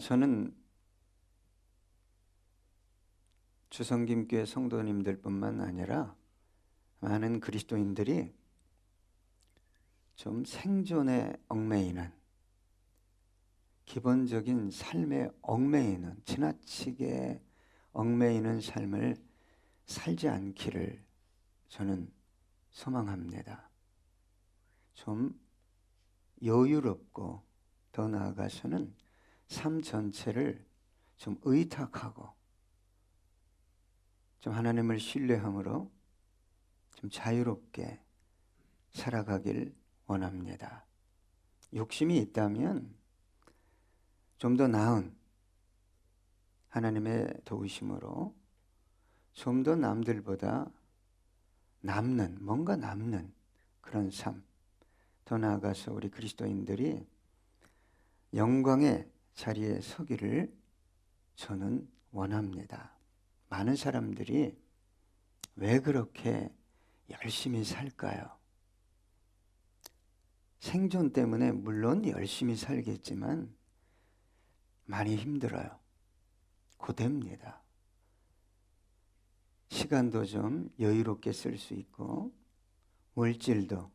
저는 주성김교회 성도님들뿐만 아니라 많은 그리스도인들이 좀 생존에 얽매이는, 기본적인 삶에 얽매이는, 지나치게 얽매이는 삶을 살지 않기를 저는 소망합니다. 좀 여유롭고, 더 나아가서는 삶 전체를 좀 의탁하고 좀 하나님을 신뢰함으로 좀 자유롭게 살아가길 원합니다. 욕심이 있다면 좀 더 나은 하나님의 도우심으로 좀 더 남들보다 뭔가 남는 그런 삶, 더 나아가서 우리 그리스도인들이 영광의 자리에 서기를 저는 원합니다. 많은 사람들이 왜 그렇게 열심히 살까요? 생존 때문에 물론 열심히 살겠지만 많이 힘들어요. 고됩니다. 시간도 좀 여유롭게 쓸 수 있고 물질도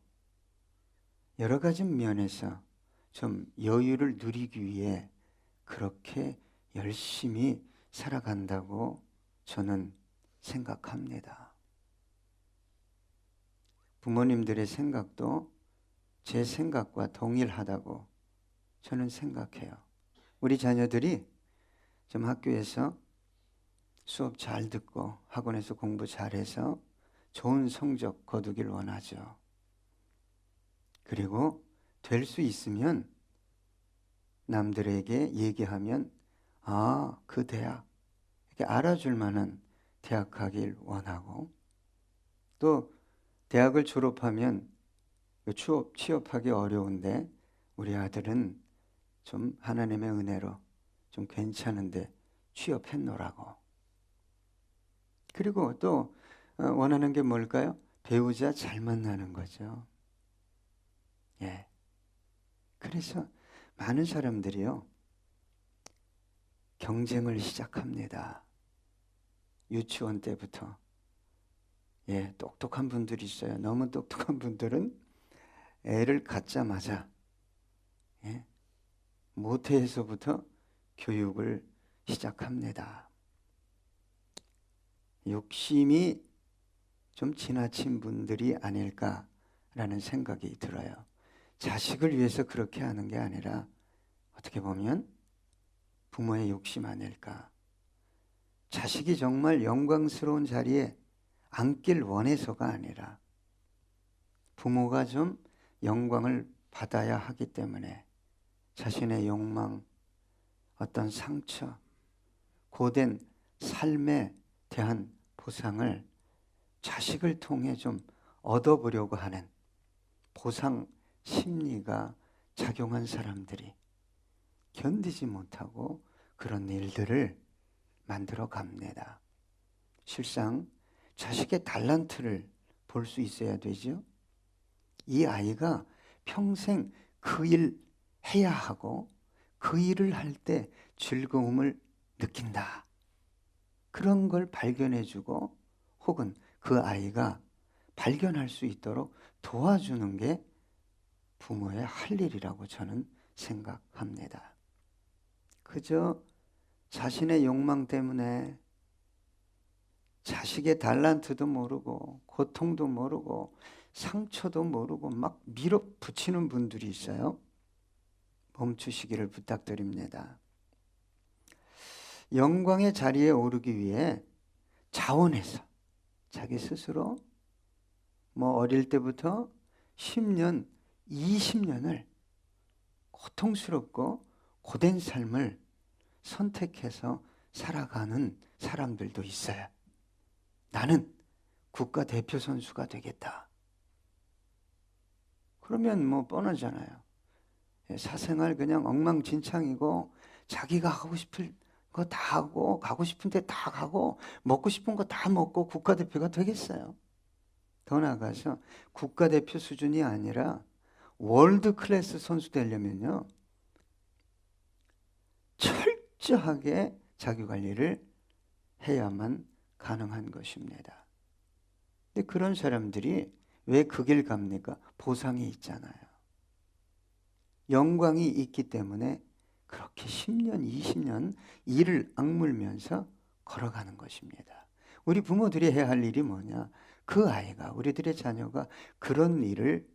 여러 가지 면에서 좀 여유를 누리기 위해 그렇게 열심히 살아간다고 저는 생각합니다. 부모님들의 생각도 제 생각과 동일하다고 저는 생각해요. 우리 자녀들이 좀 학교에서 수업 잘 듣고 학원에서 공부 잘해서 좋은 성적 거두길 원하죠. 그리고 될 수 있으면 남들에게 얘기하면 그 대학, 이렇게 알아줄 만한 대학 가길 원하고, 또 대학을 졸업하면 취업하기 어려운데 우리 아들은 좀 하나님의 은혜로 좀 괜찮은데 취업했노라고. 그리고 또 원하는 게 뭘까요? 배우자 잘 만나는 거죠. 그래서 많은 사람들이요, 경쟁을 시작합니다. 유치원 때부터. 똑똑한 분들이 있어요. 너무 똑똑한 분들은 애를 갖자마자 모태에서부터 교육을 시작합니다. 욕심이 좀 지나친 분들이 아닐까라는 생각이 들어요. 자식을 위해서 그렇게 하는 게 아니라 어떻게 보면 부모의 욕심 아닐까. 자식이 정말 영광스러운 자리에 앉길 원해서가 아니라 부모가 좀 영광을 받아야 하기 때문에 자신의 욕망, 어떤 상처, 고된 삶에 대한 보상을 자식을 통해 좀 얻어보려고 하는 보상 심리가 작용한 사람들이 견디지 못하고 그런 일들을 만들어 갑니다. 실상 자식의 달란트를 볼 수 있어야 되죠. 이 아이가 평생 그 일 해야 하고 그 일을 할 때 즐거움을 느낀다. 그런 걸 발견해주고 혹은 그 아이가 발견할 수 있도록 도와주는 게 부모의 할 일이라고 저는 생각합니다. 그저 자신의 욕망 때문에 자식의 달란트도 모르고 고통도 모르고 상처도 모르고 막 밀어붙이는 분들이 있어요. 멈추시기를 부탁드립니다. 영광의 자리에 오르기 위해 자원해서 자기 스스로 어릴 때부터 10년, 20년을 고통스럽고 고된 삶을 선택해서 살아가는 사람들도 있어요. 나는 국가대표 선수가 되겠다. 그러면 뻔하잖아요. 사생활 그냥 엉망진창이고 자기가 하고 싶은 거 다 하고 가고 싶은 데 다 가고 먹고 싶은 거 다 먹고 국가대표가 되겠어요. 더 나아가서 국가대표 수준이 아니라 월드 클래스 선수 되려면요, 철저하게 자기관리를 해야만 가능한 것입니다. 근데 그런 사람들이 왜 그 길 갑니까? 보상이 있잖아요. 영광이 있기 때문에 그렇게 10년, 20년 이를 악물면서 걸어가는 것입니다. 우리 부모들이 해야 할 일이 뭐냐? 그 아이가, 우리들의 자녀가 그런 일을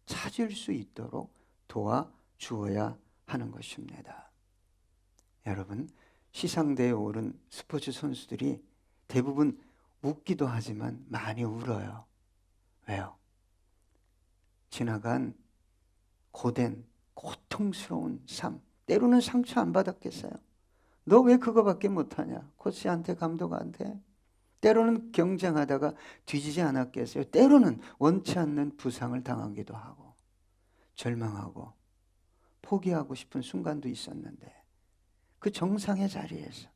찾을 수 있도록 도와주어야 하는 것입니다. 여러분, 시상대에 오른 스포츠 선수들이 대부분 웃기도 하지만 많이 울어요. 왜요? 지나간 고된 고통스러운 삶, 때로는 상처 안 받았겠어요? 너 왜 그거밖에 못하냐? 코치한테, 감독한테. 때로는 경쟁하다가 뒤지지 않았겠어요? 때로는 원치 않는 부상을 당하기도 하고 절망하고 포기하고 싶은 순간도 있었는데 그 정상의 자리에서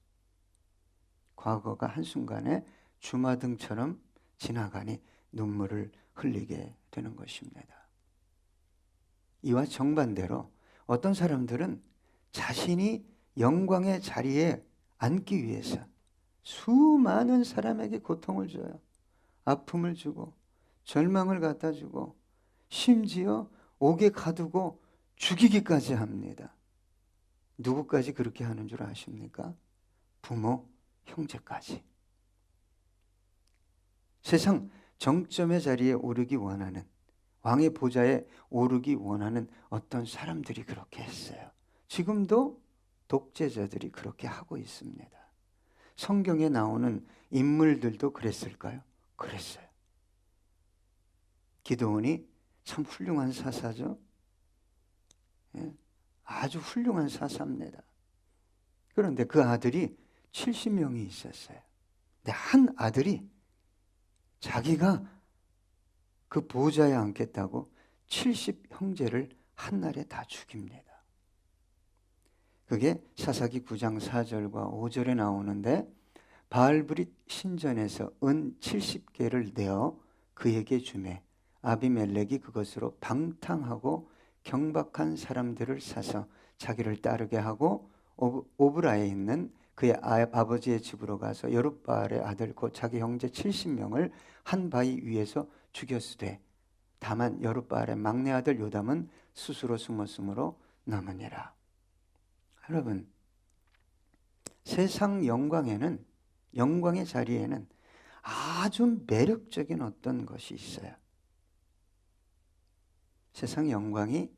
과거가 한순간에 주마등처럼 지나가니 눈물을 흘리게 되는 것입니다. 이와 정반대로 어떤 사람들은 자신이 영광의 자리에 앉기 위해서 수많은 사람에게 고통을 줘요. 아픔을 주고 절망을 갖다 주고 심지어 옥에 가두고 죽이기까지 합니다. 누구까지 그렇게 하는 줄 아십니까? 부모, 형제까지. 세상 정점의 자리에 오르기 원하는, 왕의 보좌에 오르기 원하는 어떤 사람들이 그렇게 했어요. 지금도 독재자들이 그렇게 하고 있습니다. 성경에 나오는 인물들도 그랬을까요? 그랬어요. 기드온이 참 훌륭한 사사죠. 예, 아주 훌륭한 사사입니다. 그런데 그 아들이 70명이 있었어요. 근데 한 아들이 자기가 그 보좌에 앉겠다고 70형제를 한날에 다 죽입니다. 그게 사사기 9장 4절과 5절에 나오는데 바알브릿 신전에서 은 70개를 내어 그에게 주매 아비멜렉이 그것으로 방탕하고 경박한 사람들을 사서 자기를 따르게 하고 오브라에 있는 그의 아버지의 집으로 가서 여룻바알의 아들 곧 자기 형제 70명을 한 바위 위에서 죽였으되 다만 여룻바알의 막내 아들 요담은 스스로 숨었으므로 남으니라. 여러분, 세상 영광에는, 영광의 자리에는 아주 매력적인 어떤 것이 있어요. 세상 영광이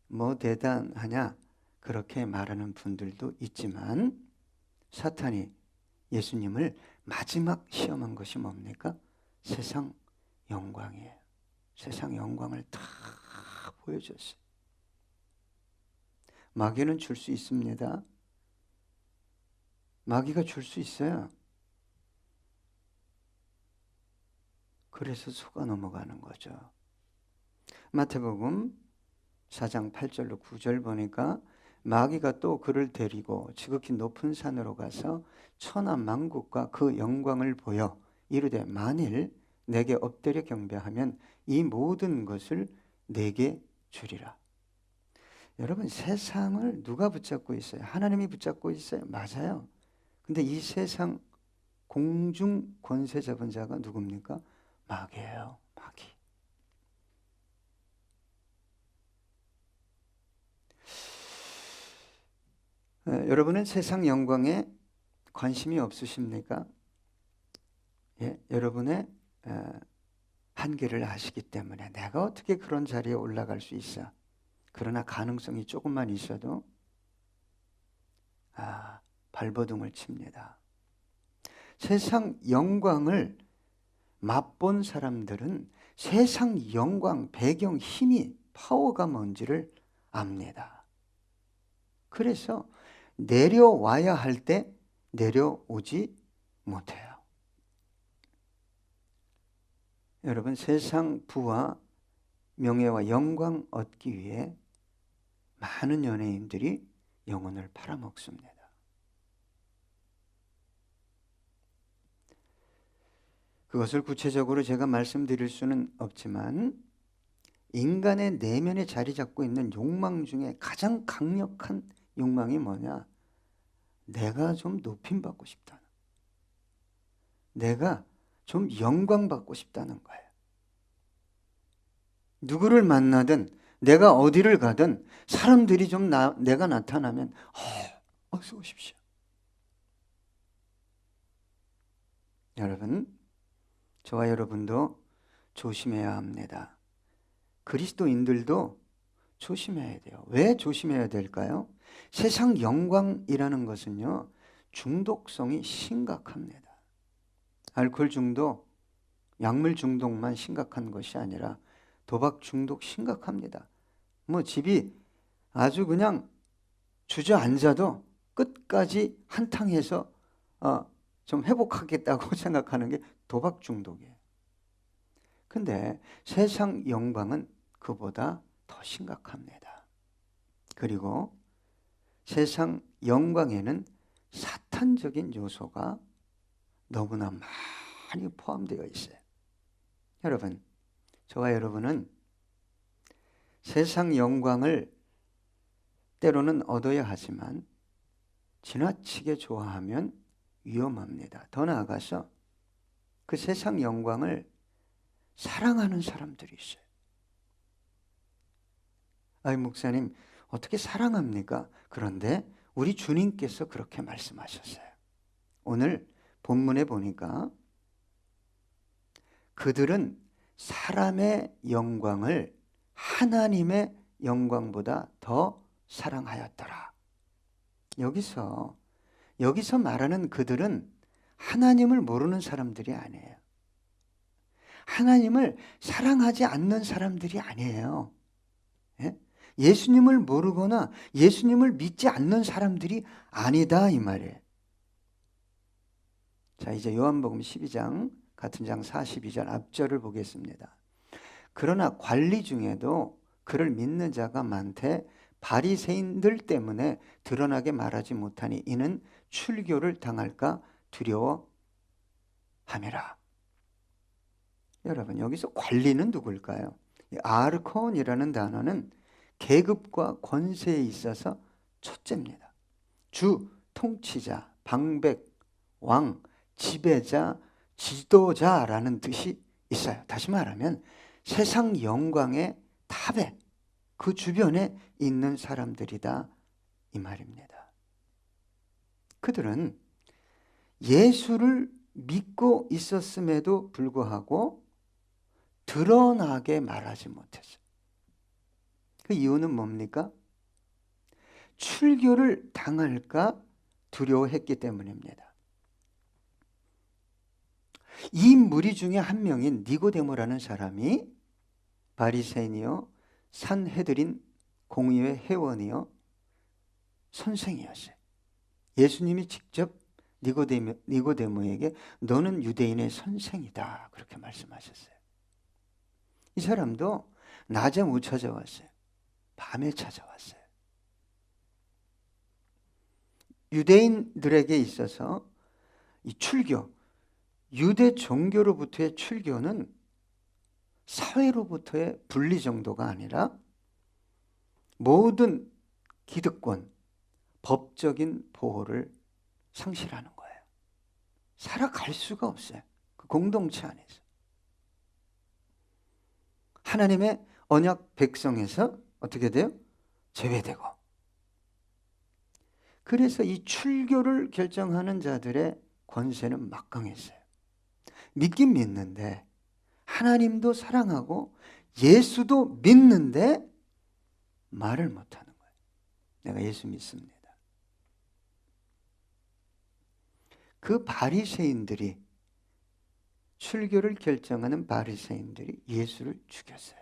뭐 대단하냐 그렇게 말하는 분들도 있지만 사탄이 예수님을 마지막 시험한 것이 뭡니까? 세상 영광이에요. 세상 영광을 다 보여줬어요. 마귀는 줄 수 있습니다. 마귀가 줄 수 있어요. 그래서 속아 넘어가는 거죠. 마태복음 4장 8절로 9절 보니까 마귀가 또 그를 데리고 지극히 높은 산으로 가서 천하 만국과 그 영광을 보여 이르되 만일 내게 엎드려 경배하면 이 모든 것을 내게 주리라. 여러분, 세상을 누가 붙잡고 있어요? 하나님이 붙잡고 있어요. 맞아요. 근데 이 세상 공중 권세 잡은 자가 누굽니까? 마귀예요. 마귀. 여러분은 세상 영광에 관심이 없으십니까? 예, 여러분의 한계를 아시기 때문에 내가 어떻게 그런 자리에 올라갈 수 있어? 그러나 가능성이 조금만 있어도 발버둥을 칩니다. 세상 영광을 맛본 사람들은 세상 영광, 배경, 힘이, 파워가 뭔지를 압니다. 그래서 내려와야 할 때 내려오지 못해요. 여러분, 세상 부와 명예와 영광 얻기 위해 많은 연예인들이 영혼을 팔아먹습니다. 그것을 구체적으로 제가 말씀드릴 수는 없지만 인간의 내면에 자리 잡고 있는 욕망 중에 가장 강력한 욕망이 뭐냐? 내가 좀 높임받고 싶다는, 내가 좀 영광받고 싶다는 거예요. 누구를 만나든 내가 어디를 가든 사람들이 좀 내가 나타나면 어서 오십시오. 여러분, 저와 여러분도 조심해야 합니다. 그리스도인들도 조심해야 돼요. 왜 조심해야 될까요? 세상 영광이라는 것은요, 중독성이 심각합니다. 알코올 중독, 약물 중독만 심각한 것이 아니라 도박 중독 심각합니다. 뭐 집이 아주 그냥 주저앉아도 끝까지 한탕해서 좀 회복하겠다고 생각하는 게 도박 중독이에요. 근데 세상 영광은 그보다 더 심각합니다. 그리고 세상 영광에는 사탄적인 요소가 너무나 많이 포함되어 있어요. 여러분, 저와 여러분은 세상 영광을 때로는 얻어야 하지만 지나치게 좋아하면 위험합니다. 더 나아가서 그 세상 영광을 사랑하는 사람들이 있어요. 아이, 목사님, 어떻게 사랑합니까? 그런데 우리 주님께서 그렇게 말씀하셨어요. 오늘 본문에 보니까 그들은 사람의 영광을 하나님의 영광보다 더 사랑하였더라. 여기서 말하는 그들은 하나님을 모르는 사람들이 아니에요. 하나님을 사랑하지 않는 사람들이 아니에요. 예? 예수님을 모르거나 예수님을 믿지 않는 사람들이 아니다 이 말이에요. 자, 이제 요한복음 12장 같은 장 42절 앞절을 보겠습니다. 그러나 관리 중에도 그를 믿는 자가 많되 바리새인들 때문에 드러나게 말하지 못하니 이는 출교를 당할까 두려워함이라. 여러분, 여기서 관리는 누굴까요? 아르콘이라는 단어는 계급과 권세에 있어서 첫째입니다. 주, 통치자, 방백, 왕, 지배자, 지도자라는 뜻이 있어요. 다시 말하면 세상 영광의 탑에 그 주변에 있는 사람들이다 이 말입니다. 그들은 예수를 믿고 있었음에도 불구하고 드러나게 말하지 못했어요. 그 이유는 뭡니까? 출교를 당할까 두려워했기 때문입니다. 이 무리 중에 한 명인 니고데모라는 사람이 바리새인이요 산헤드린 공의회 회원이요 선생이었어요. 예수님이 직접 니고데모에게 너는 유대인의 선생이다 그렇게 말씀하셨어요. 이 사람도 낮에 못 찾아왔어요. 밤에 찾아왔어요. 유대인들에게 있어서 이 출교, 유대 종교로부터의 출교는 사회로부터의 분리 정도가 아니라 모든 기득권, 법적인 보호를 상실하는 거예요. 살아갈 수가 없어요. 그 공동체 안에서. 하나님의 언약 백성에서 어떻게 돼요? 제외되고. 그래서 이 출교를 결정하는 자들의 권세는 막강했어요. 믿긴 믿는데 하나님도 사랑하고 예수도 믿는데 말을 못하는 거예요. 내가 예수 믿습니다. 그 바리새인들이 출교를 결정하는 바리새인들이 예수를 죽였어요.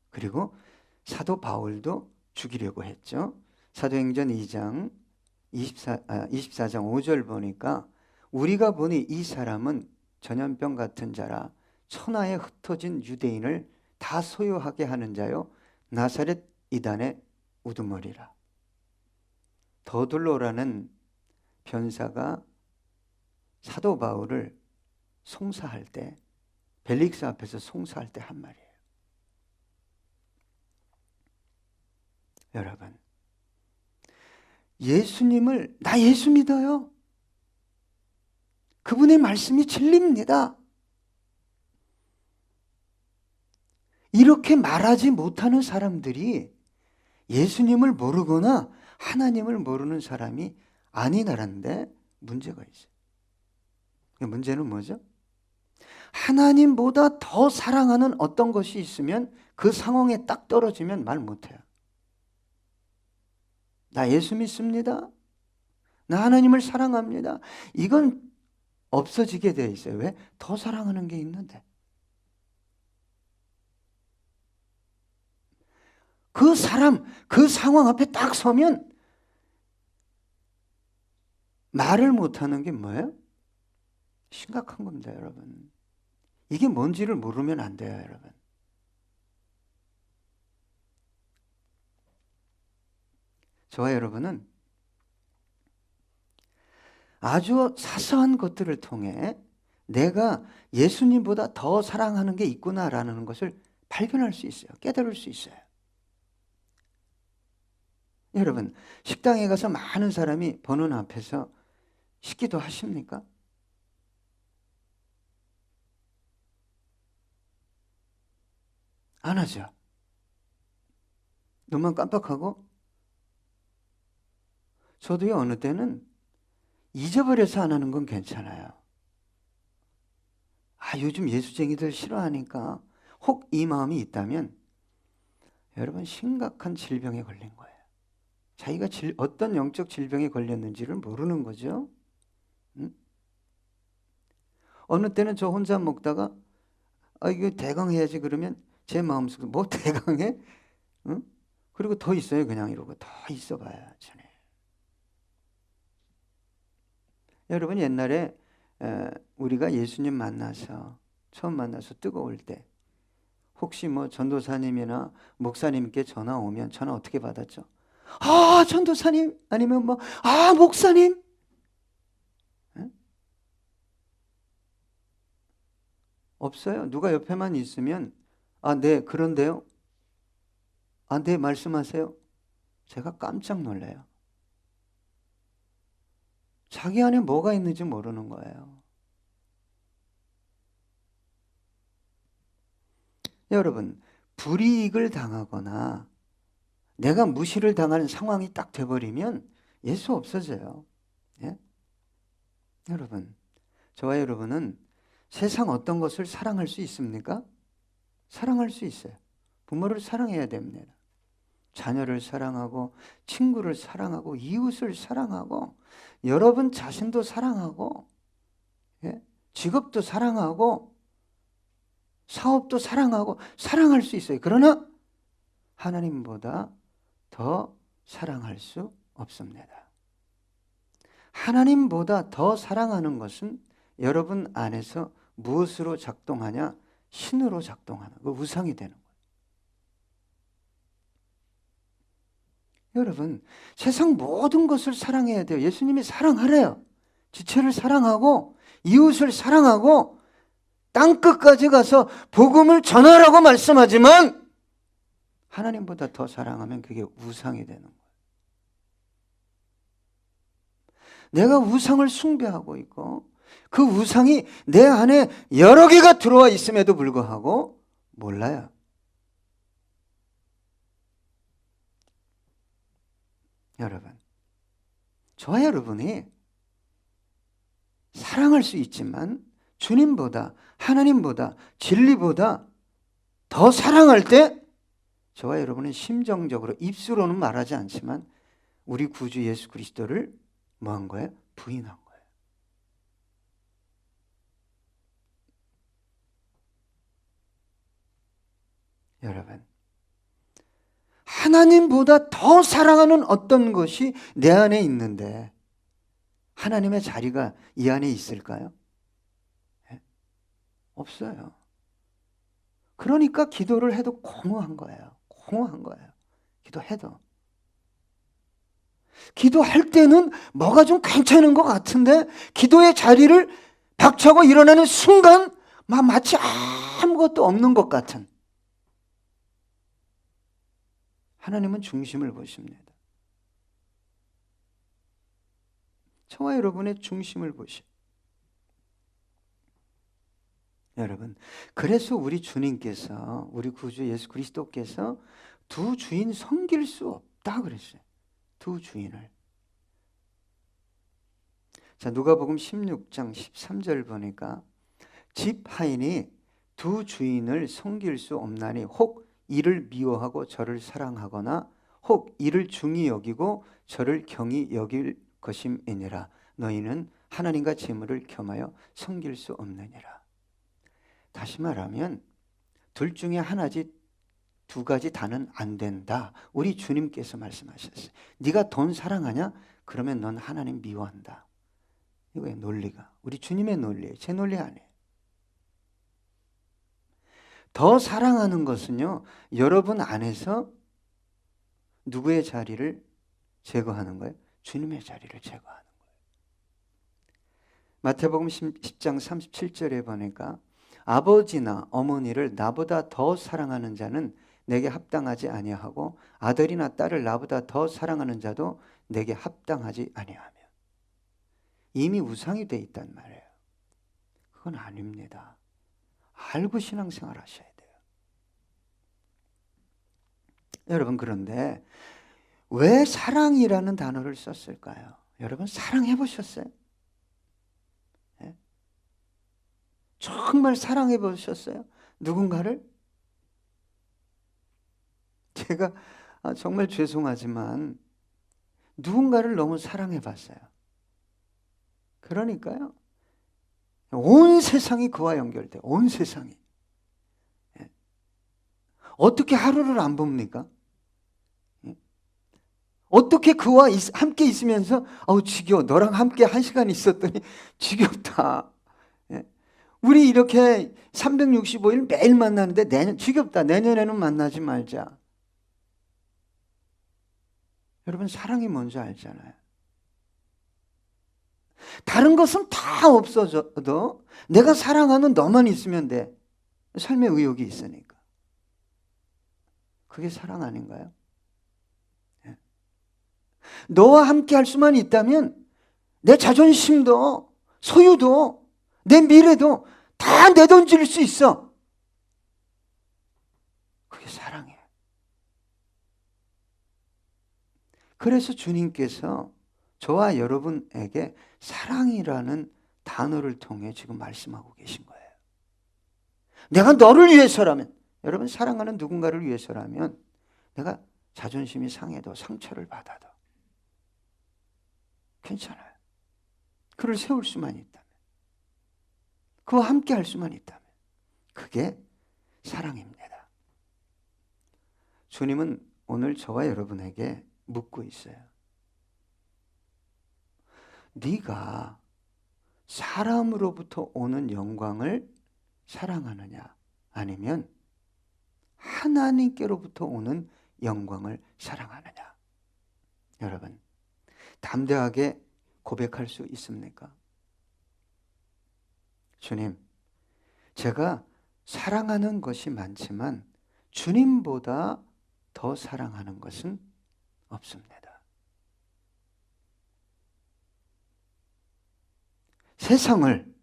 그리고 사도 바울도 죽이려고 했죠. 사도행전 2장 24장 5절 보니까 우리가 보니 이 사람은 전염병 같은 자라 천하에 흩어진 유대인을 다 소유하게 하는 자요 나사렛 이단의 우두머리라. 더둘로라는 변사가 사도 바울을 송사할 때 벨릭스 앞에서 송사할 때 한 말이에요. 여러분, 예수님을 나 예수 믿어요. 그분의 말씀이 진리입니다. 이렇게 말하지 못하는 사람들이 예수님을 모르거나 하나님을 모르는 사람이 아니라는데 문제가 있어요. 문제는 뭐죠? 하나님보다 더 사랑하는 어떤 것이 있으면 그 상황에 딱 떨어지면 말 못해요. 나 예수 믿습니다. 나 하나님을 사랑합니다. 이건 없어지게 되어 있어요. 왜? 더 사랑하는 게 있는데. 그 사람, 그 상황 앞에 딱 서면 말을 못하는 게 뭐예요? 심각한 겁니다, 여러분. 이게 뭔지를 모르면 안 돼요, 여러분. 저와 여러분은 아주 사소한 것들을 통해 내가 예수님보다 더 사랑하는 게 있구나라는 것을 발견할 수 있어요. 깨달을 수 있어요. 여러분, 식당에 가서 많은 사람이 보는 앞에서 식기도 하십니까? 안 하죠. 눈만 깜빡하고. 저도요, 어느 때는 잊어버려서 안 하는 건 괜찮아요. 요즘 예수쟁이들 싫어하니까 혹 이 마음이 있다면 여러분 심각한 질병에 걸린 거예요. 자기가 어떤 영적 질병에 걸렸는지를 모르는 거죠. 응? 어느 때는 저 혼자 먹다가 이거 대강해야지 그러면 제 마음속에 뭐 대강해? 응? 그리고 더 있어요. 그냥 이러고 더 있어봐야 전에. 여러분 옛날에 우리가 예수님 만나서 처음 만나서 뜨거울 때 혹시 뭐 전도사님이나 목사님께 전화 오면 전화 어떻게 받았죠? 전도사님 아니면 뭐 목사님. 에? 없어요. 누가 옆에만 있으면 네 그런데요. 네 말씀하세요. 제가 깜짝 놀라요. 자기 안에 뭐가 있는지 모르는 거예요. 여러분, 불이익을 당하거나 내가 무시를 당하는 상황이 딱 돼버리면 예수 없어져요. 예? 여러분, 저와 여러분은 세상 어떤 것을 사랑할 수 있습니까? 사랑할 수 있어요. 부모를 사랑해야 됩니다. 자녀를 사랑하고 친구를 사랑하고 이웃을 사랑하고 여러분 자신도 사랑하고 직업도 사랑하고 사업도 사랑하고 사랑할 수 있어요. 그러나 하나님보다 더 사랑할 수 없습니다. 하나님보다 더 사랑하는 것은 여러분 안에서 무엇으로 작동하냐? 신으로 작동하는 거, 우상이 되는 거예요. 여러분, 세상 모든 것을 사랑해야 돼요. 예수님이 사랑하래요. 지체를 사랑하고 이웃을 사랑하고 땅끝까지 가서 복음을 전하라고 말씀하지만 하나님보다 더 사랑하면 그게 우상이 되는 거예요. 내가 우상을 숭배하고 있고 그 우상이 내 안에 여러 개가 들어와 있음에도 불구하고 몰라요. 여러분, 저와 여러분이 사랑할 수 있지만 주님보다 하나님보다 진리보다 더 사랑할 때 저와 여러분은 심정적으로 입술로는 말하지 않지만 우리 구주 예수 그리스도를 뭐 한 거예요? 부인한 거예요. 여러분, 하나님보다 더 사랑하는 어떤 것이 내 안에 있는데 하나님의 자리가 이 안에 있을까요? 없어요. 그러니까 기도를 해도 공허한 거예요. 공허한 거예요. 기도해도. 기도할 때는 뭐가 좀 괜찮은 것 같은데 기도의 자리를 박차고 일어나는 순간 마치 아무것도 없는 것 같은. 하나님은 중심을 보십니다. 저와 여러분의 중심을 보시오. 여러분, 그래서 우리 주님께서, 우리 구주 예수 그리스도께서 두 주인 섬길 수 없다 그랬어요. 두 주인을. 자, 누가복음 16장 13절 보니까 집 하인이 두 주인을 섬길 수 없나니 혹 이를 미워하고 저를 사랑하거나 혹 이를 중히 여기고 저를 경히 여길 것임이니라. 너희는 하나님과 재물을 겸하여 섬길 수 없느니라. 다시 말하면 둘 중에 하나지 두 가지 다는 안 된다. 우리 주님께서 말씀하셨어요. 네가 돈 사랑하냐? 그러면 넌 하나님 미워한다. 이거의 논리가 우리 주님의 논리예요. 제 논리 아니에요. 더 사랑하는 것은요, 여러분 안에서 누구의 자리를 제거하는 거예요? 주님의 자리를 제거하는 거예요. 마태복음 10장 37절에 보니까 아버지나 어머니를 나보다 더 사랑하는 자는 내게 합당하지 아니하고 아들이나 딸을 나보다 더 사랑하는 자도 내게 합당하지 아니하며. 이미 우상이 돼 있단 말이에요. 그건 아닙니다. 알고 신앙생활 하셔야 돼요. 여러분, 그런데 왜 사랑이라는 단어를 썼을까요? 여러분, 사랑해 보셨어요? 네? 정말 사랑해 보셨어요? 누군가를? 제가 정말 죄송하지만 누군가를 너무 사랑해 봤어요. 그러니까요, 온 세상이 그와 연결돼. 온 세상이. 예. 어떻게 하루를 안 봅니까? 예. 어떻게 그와 함께 있으면서 지겨워. 너랑 함께 1시간 있었더니 지겹다. 예. 우리 이렇게 365일 매일 만나는데 지겹다. 내년에는 만나지 말자. 여러분, 사랑이 뭔지 알잖아요. 다른 것은 다 없어져도 내가 사랑하는 너만 있으면 돼. 삶의 의욕이 있으니까. 그게 사랑 아닌가요? 네. 너와 함께 할 수만 있다면 내 자존심도 소유도 내 미래도 다 내던질 수 있어. 그게 사랑이에요. 그래서 주님께서 저와 여러분에게 사랑이라는 단어를 통해 지금 말씀하고 계신 거예요. 내가 너를 위해서라면, 여러분, 사랑하는 누군가를 위해서라면 내가 자존심이 상해도 상처를 받아도 괜찮아요. 그를 세울 수만 있다면, 그와 함께 할 수만 있다면 그게 사랑입니다. 주님은 오늘 저와 여러분에게 묻고 있어요. 네가 사람으로부터 오는 영광을 사랑하느냐, 아니면 하나님께로부터 오는 영광을 사랑하느냐. 여러분, 담대하게 고백할 수 있습니까? 주님, 제가 사랑하는 것이 많지만 주님보다 더 사랑하는 것은 없습니다. 세상을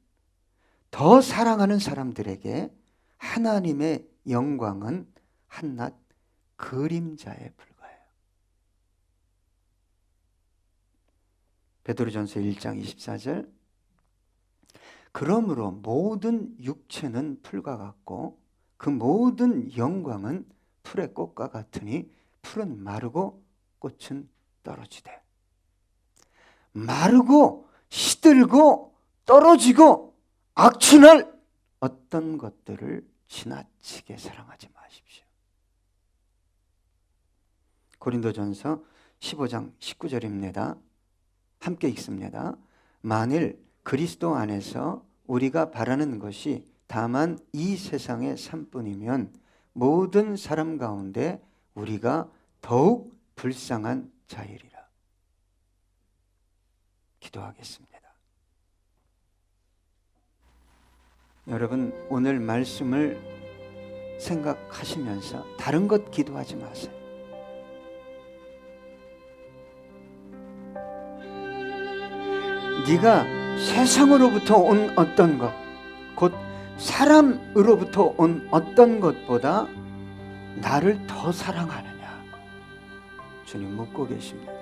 더 사랑하는 사람들에게 하나님의 영광은 한낱 그림자에 불과해요. 베드로전서 1장 24절, 그러므로 모든 육체는 풀과 같고 그 모든 영광은 풀의 꽃과 같으니 풀은 마르고 꽃은 떨어지되. 마르고 시들고 떨어지고 악취날 어떤 것들을 지나치게 사랑하지 마십시오. 고린도전서 15장 19절입니다. 함께 읽습니다. 만일 그리스도 안에서 우리가 바라는 것이 다만 이 세상의 삶뿐이면 모든 사람 가운데 우리가 더욱 불쌍한 자이리라. 기도하겠습니다. 여러분, 오늘 말씀을 생각하시면서 다른 것 기도하지 마세요. 네가 세상으로부터 온 어떤 것, 곧 사람으로부터 온 어떤 것보다 나를 더 사랑하느냐? 주님 묻고 계십니다.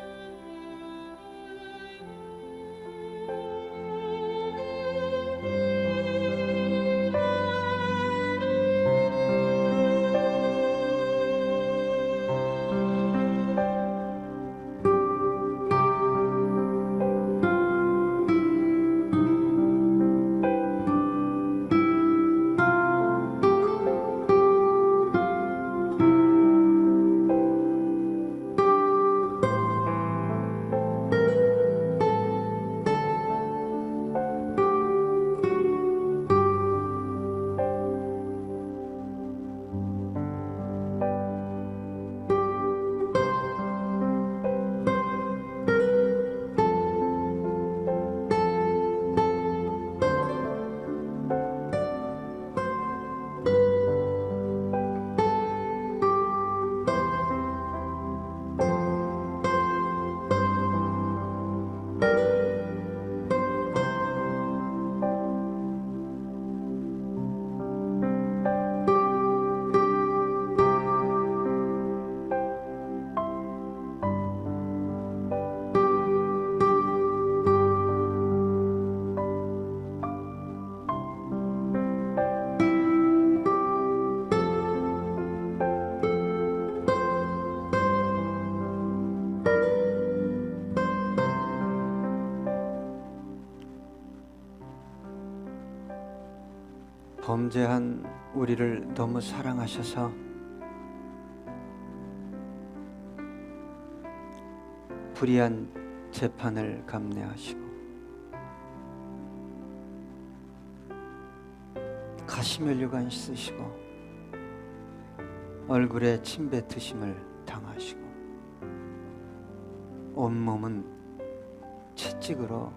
범죄한 우리를 너무 사랑하셔서 불의한 재판을 감내하시고 가시면류관 쓰시고 얼굴에 침 뱉으심을 당하시고 온몸은 채찍으로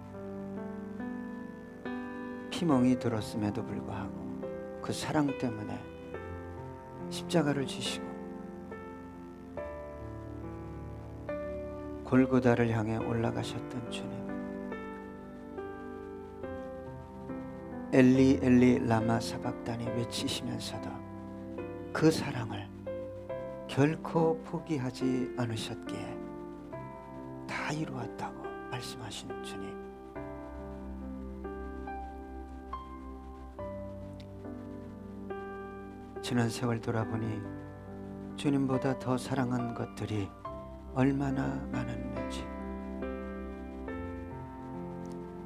피멍이 들었음에도 불구하고 그 사랑 때문에 십자가를 지시고 골고다를 향해 올라가셨던 주님, 엘리 엘리 라마 사박다니 외치시면서도 그 사랑을 결코 포기하지 않으셨기에 다 이루었다고 말씀하신 주님, 지난 세월 돌아보니 주님보다 더 사랑한 것들이 얼마나 많았는지,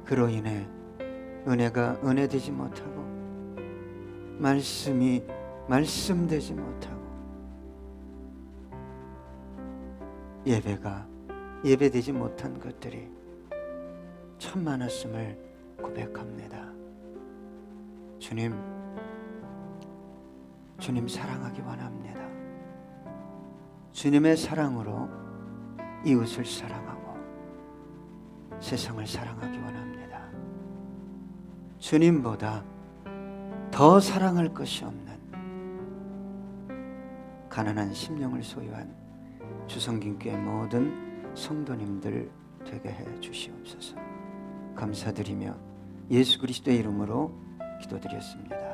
그로 인해 은혜가 은혜되지 못하고 말씀이 말씀되지 못하고 예배가 예배되지 못한 것들이 참 많았음을 고백합니다. 주님 사랑하기 원합니다. 주님의 사랑으로 이웃을 사랑하고 세상을 사랑하기 원합니다. 주님보다 더 사랑할 것이 없는 가난한 심령을 소유한 주성김교회 모든 성도님들 되게 해 주시옵소서. 감사드리며 예수 그리스도의 이름으로 기도드렸습니다.